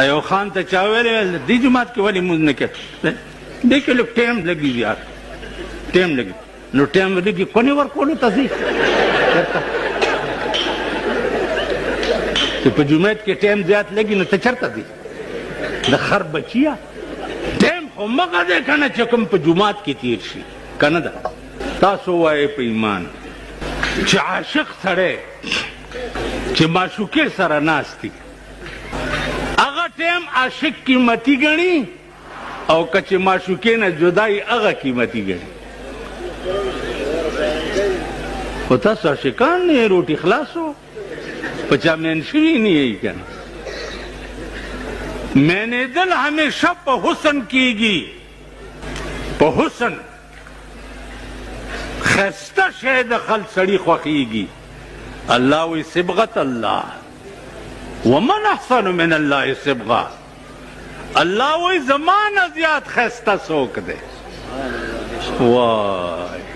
ایو خان ته چا ویل دې جومات کې ولې لمونځ نه کوې دې کې لږ ټایم لګي یار ټایم لګي نو ټایم لګي کونې ورکولو ته ځي چې په جومات کې ټایم زیات لګي نو ته چېرته ځي د خر بچیه ټایم خو مغه دی که نه چې کوم په جومات کې تېر شي که نه ده تاسو ووایئ په ایمان چې عاشق سړی چې معشوقې سره ناست دي هغه ټایم عاشق قیمتي ګڼي او که چې معشوقې نه جدا وي هغه قیمتي ګڼي خو تاسو عاشقان نه یې روټي خلاصو په چا مین شوي نه یې که نه مینېدل همیشه په حسن کېږي په حسن ښایسته شی د خلق سړي خوښېږي الله وی صبغت الله ومن احسن من الله صبغه الله وی زما نه زیات ښایسته څوک دی وای